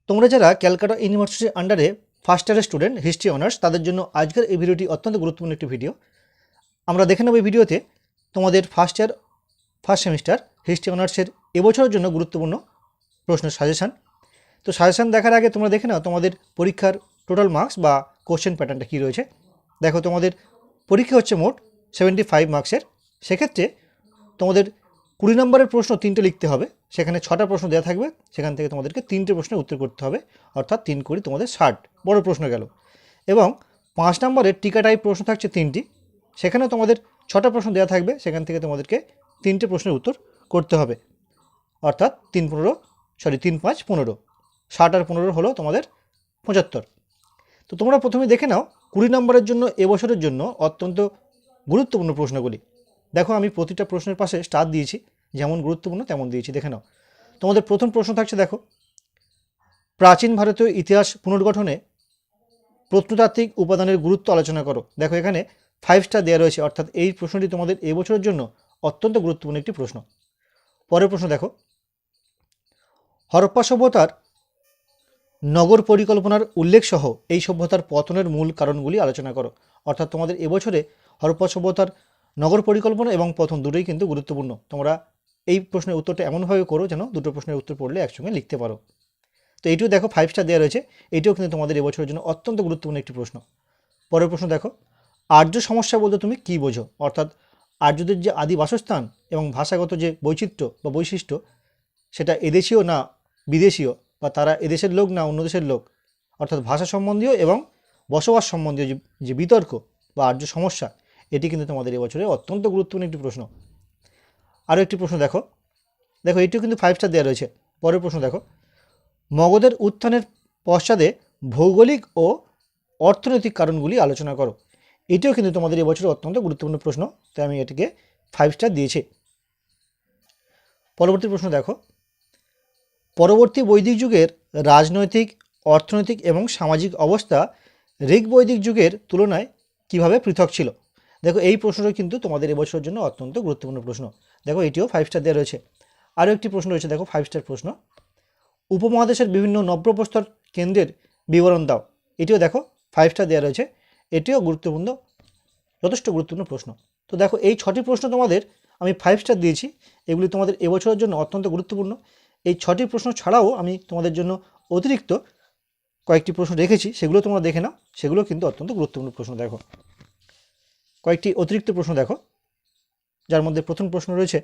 তোমরা যারা ক্যালকাটা ইউনিভার্সিটির আন্ডারে ফার্স্ট ইয়ারের স্টুডেন্ট হিস্ট্রি অনার্স তাদের জন্য আজকের এই ভিডিওটি অত্যন্ত গুরুত্বপূর্ণ একটি ভিডিও। আমরা দেখে নেব এই ভিডিওতে তোমাদের ফার্স্ট সেমিস্টার হিস্ট্রি অনার্সের এবছরের জন্য গুরুত্বপূর্ণ প্রশ্নের সাজেশান। তো সাজেশান দেখার আগে তোমরা দেখে নাও তোমাদের পরীক্ষার টোটাল মার্কস বা কোশ্চেন প্যাটার্নটা কী রয়েছে। দেখো তোমাদের পরীক্ষা হচ্ছে মোট 75 মার্কসের। সেক্ষেত্রে তোমাদের 20 নম্বরের প্রশ্ন 3টে লিখতে হবে, সেখানে 6টা প্রশ্ন দেওয়া থাকবে, সেখান থেকে তোমাদেরকে 3টে প্রশ্নের উত্তর করতে হবে, অর্থাৎ 3 কুড়ি তোমাদের 60 বড় প্রশ্ন গেল। এবং 5 নম্বরের টিকা টাইপ প্রশ্ন থাকছে 3টি, সেখানে তোমাদের 6টা প্রশ্ন দেওয়া থাকবে, সেখান থেকে তোমাদেরকে 3টে প্রশ্নের উত্তর করতে হবে, অর্থাৎ 3 5 15, 60 আর 15 হলো তোমাদের 75। তো তোমরা প্রথমে দেখে নাও 20 নম্বরের জন্য এবছরের জন্য অত্যন্ত গুরুত্বপূর্ণ প্রশ্নগুলি। দেখো আমি প্রতিটা প্রশ্নের পাশে স্টার দিয়েছি, যেমন গুরুত্বপূর্ণ তেমন দিয়েছি, দেখে নাও। তোমাদের প্রথম প্রশ্ন থাকছে, দেখো, প্রাচীন ভারতীয় ইতিহাস পুনর্গঠনে প্রত্নতাত্ত্বিক উপাদানের গুরুত্ব আলোচনা করো। দেখো এখানে 5 স্টার দেওয়া রয়েছে, অর্থাৎ এই প্রশ্নটি তোমাদের এবছরের জন্য অত্যন্ত গুরুত্বপূর্ণ একটি প্রশ্ন। পরের প্রশ্ন দেখো, হরপ্পা সভ্যতার নগর পরিকল্পনার উল্লেখ সহ এই সভ্যতার পতনের মূল কারণগুলি আলোচনা করো। অর্থাৎ তোমাদের এবছরে হরপ্পা সভ্যতার নগর পরিকল্পনা এবং পতন দুটোই কিন্তু গুরুত্বপূর্ণ। তোমরা এই প্রশ্নের উত্তরটা এমনভাবে করো যেন দুটো প্রশ্নের উত্তর পড়লে একসঙ্গে লিখতে পারো। তো এইটিও দেখো 5 স্টার দেওয়া রয়েছে, এইটিও কিন্তু তোমাদের এবছরের জন্য অত্যন্ত গুরুত্বপূর্ণ একটি প্রশ্ন। পরের প্রশ্ন দেখো, আর্য সমস্যা বলতে তুমি কী বোঝো? অর্থাৎ আর্যদের যে আদি বাসস্থান এবং ভাষাগত যে বৈচিত্র্য বা বৈশিষ্ট্য, সেটা এদেশীয় না বিদেশীয়, বা তারা এদেশের লোক না অন্য দেশের লোক, অর্থাৎ ভাষা সম্বন্ধীয় এবং বসবাস সম্বন্ধীয় যে বিতর্ক বা আর্য সমস্যা, এটি কিন্তু তোমাদের এবছরে অত্যন্ত গুরুত্বপূর্ণ একটি প্রশ্ন। আরও একটি প্রশ্ন দেখো, এটিও কিন্তু 5 স্টার দেওয়া রয়েছে। পরের প্রশ্ন দেখো, মগধের উত্থানের পশ্চাতে ভৌগোলিক ও অর্থনৈতিক কারণগুলি আলোচনা করো। এটিও কিন্তু তোমাদের এবছরে অত্যন্ত গুরুত্বপূর্ণ প্রশ্ন, তাই আমি এটিকে 5 স্টার দিয়েছি। পরবর্তী প্রশ্ন দেখো, পরবর্তী বৈদিক যুগের রাজনৈতিক, অর্থনৈতিক এবং সামাজিক অবস্থা ঋগ বৈদিক যুগের তুলনায় কিভাবে পৃথক ছিল? দেখো এই প্রশ্নটা কিন্তু তোমাদের এবছরের জন্য অত্যন্ত গুরুত্বপূর্ণ প্রশ্ন। দেখো এটিও 5 স্টার দেওয়া রয়েছে। আরও একটি প্রশ্ন রয়েছে, দেখো 5 স্টার প্রশ্ন, উপমহাদেশের বিভিন্ন নব্যপ্রস্তর কেন্দ্রের বিবরণ দাও। এটিও দেখো 5 স্টার দেওয়া রয়েছে, এটিও গুরুত্বপূর্ণ, যথেষ্ট গুরুত্বপূর্ণ প্রশ্ন। তো দেখো এই 6টি প্রশ্ন তোমাদের আমি 5 স্টার দিয়েছি, এগুলি তোমাদের এবছরের জন্য অত্যন্ত গুরুত্বপূর্ণ। এই 6টি প্রশ্ন ছাড়াও আমি তোমাদের জন্য অতিরিক্ত কয়েকটি প্রশ্ন রেখেছি, সেগুলো তোমরা দেখে নাও, সেগুলো কিন্তু অত্যন্ত গুরুত্বপূর্ণ প্রশ্ন। দেখো কয়েকটি অতিরিক্ত প্রশ্ন দেখো, যার মধ্যে প্রথম প্রশ্ন রয়েছে,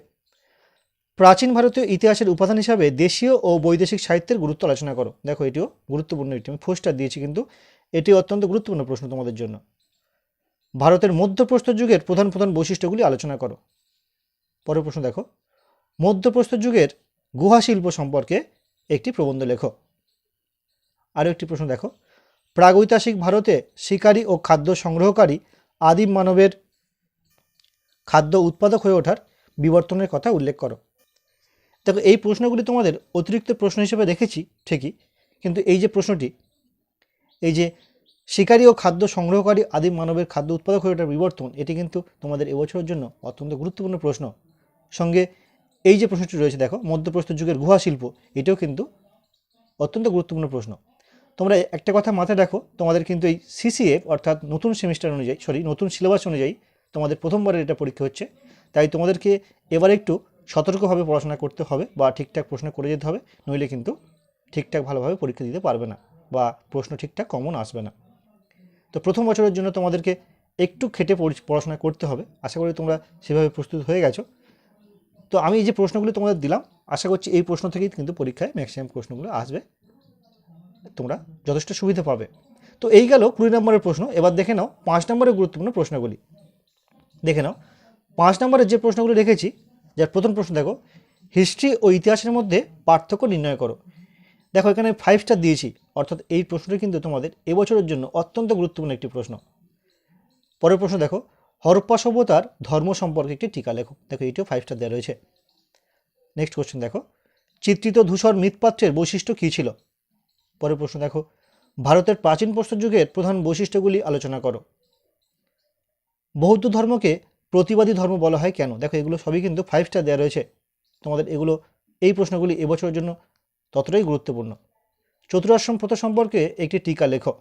প্রাচীন ভারতীয় ইতিহাসের উপাদান হিসাবে দেশীয় ও বৈদেশিক সাহিত্যের গুরুত্ব আলোচনা করো। দেখো এটিও গুরুত্বপূর্ণ, এটি আমি 4 স্টার দিয়েছি, কিন্তু এটি অত্যন্ত গুরুত্বপূর্ণ প্রশ্ন তোমাদের জন্য। ভারতের মধ্যপ্রস্তর যুগের প্রধান প্রধান বৈশিষ্ট্যগুলি আলোচনা করো। পরের প্রশ্ন দেখো, মধ্যপ্রস্তর যুগের গুহা শিল্প সম্পর্কে একটি প্রবন্ধ লেখো। আরও একটি প্রশ্ন দেখো, প্রাগৈতিহাসিক ভারতে শিকারী ও খাদ্য সংগ্রহকারী আদিম মানবের খাদ্য উৎপাদক হয়ে ওঠার বিবর্তনের কথা উল্লেখ করো। দেখো এই প্রশ্নগুলি তোমাদের অতিরিক্ত প্রশ্ন হিসেবে রেখেছি ঠিকই, কিন্তু এই যে প্রশ্নটি, এই যে শিকারী ও খাদ্য সংগ্রহকারী আদিম মানবের খাদ্য উৎপাদক হয়ে ওঠার বিবর্তন, এটি কিন্তু তোমাদের এবছরের জন্য অত্যন্ত গুরুত্বপূর্ণ প্রশ্ন। সঙ্গে এই যে প্রশ্নটি রয়েছে, দেখো মধ্যপ্রস্তর যুগের গুহা শিল্প, এটিও কিন্তু অত্যন্ত গুরুত্বপূর্ণ প্রশ্ন। তোমরা একটা কথা মাথায় রাখো, তোমাদের কিন্তু এই সিসিএফ অর্থাৎ নতুন সেমিস্টার অনুযায়ী, নতুন সিলেবাস অনুযায়ী তোমাদের প্রথমবারের এটা পরীক্ষা হচ্ছে, তাই তোমাদেরকে এবার একটু সতর্কভাবে পড়াশোনা করতে হবে বা ঠিকঠাক প্রশ্ন করে যেতে হবে, নইলে কিন্তু ঠিকঠাক ভালোভাবে পরীক্ষা দিতে পারবে না বা প্রশ্ন ঠিকঠাক কমন আসবে না। তো প্রথম বছরের জন্য তোমাদেরকে একটু খেটে পড়াশোনা করতে হবে। আশা করি তোমরা সেভাবে প্রস্তুত হয়ে গেছো। তো আমি এই যে প্রশ্নগুলি তোমাদের দিলাম, আশা করছি এই প্রশ্ন থেকেই কিন্তু পরীক্ষায় ম্যাক্সিমাম প্রশ্নগুলো আসবে, তোমরা যথেষ্ট সুবিধা পাবে। তো এই গেল 20 নম্বরের প্রশ্ন। এবার দেখে নাও 5 নম্বরের গুরুত্বপূর্ণ প্রশ্নগুলি। দেখে নাও 5 নম্বরের যে প্রশ্নগুলি রেখেছি, যার প্রথম প্রশ্ন দেখো, হিস্ট্রি ও ইতিহাসের মধ্যে পার্থক্য নির্ণয় করো। দেখো এখানে 5 স্টার দিয়েছি, অর্থাৎ এই প্রশ্নটি কিন্তু তোমাদের এবছরের জন্য অত্যন্ত গুরুত্বপূর্ণ একটি প্রশ্ন। পরের প্রশ্ন দেখো, হরপ্পা সভ্যতার ধর্ম সম্পর্কে একটি টিকা লেখো। দেখো এটিও 5 স্টার দেওয়া রয়েছে। নেক্সট কোশ্চেন দেখো, চিত্রিত ধূসর মৃৎপাত্রের বৈশিষ্ট্য কী ছিল? পরের প্রশ্ন দেখো, ভারতের প্রাচীন প্রস্তর যুগের প্রধান বৈশিষ্ট্যগুলি আলোচনা করো। বৌদ্ধ ধর্মকে প্রতিবাদী ধর্ম বলা হয় কেন? দেখো এগুলো সবই কিন্তু 5 স্টার দেওয়া রয়েছে, তোমাদের এই প্রশ্নগুলি এবছরের জন্য ততটাই গুরুত্বপূর্ণ। চতুরাশ্রম প্রথা সম্পর্কে একটি টিকা লেখো।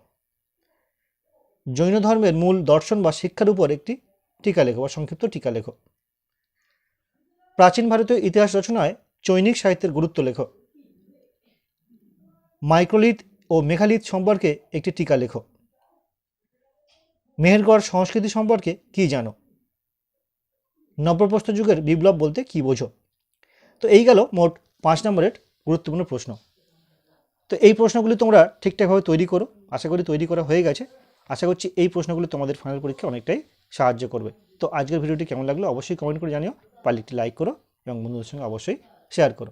জৈন ধর্মের মূল দর্শন বা শিক্ষার উপর একটি টিকা লেখো বা সংক্ষিপ্ত টিকা লেখো। প্রাচীন ভারতীয় ইতিহাস রচনায় চৈনিক সাহিত্যের গুরুত্ব লেখো। মাইক্রোলিথ ও মেঘালিথ সম্পর্কে একটি টিকা লেখো। মেহেরগড় সংস্কৃতি সম্পর্কে কি জানো? নব্যপ্রস্তর যুগের বিপ্লব বলতে কি বোঝো? তো এই গেল মোট 5 নম্বরের গুরুত্বপূর্ণ প্রশ্ন। তো এই প্রশ্নগুলি তোমরা ঠিকঠাকভাবে তৈরি করো। আশা করি তৈরি করা হয়ে গেছে। আশা করছি এই প্রশ্নগুলি তোমাদের ফাইনাল পরীক্ষায় অনেকটাই সাহায্য করবে। তো আজকের ভিডিওটি কেমন লাগলো অবশ্যই কমেন্ট করে জানিও। পারলে একটি লাইক করো এবং বন্ধুদের সঙ্গে অবশ্যই শেয়ার করো।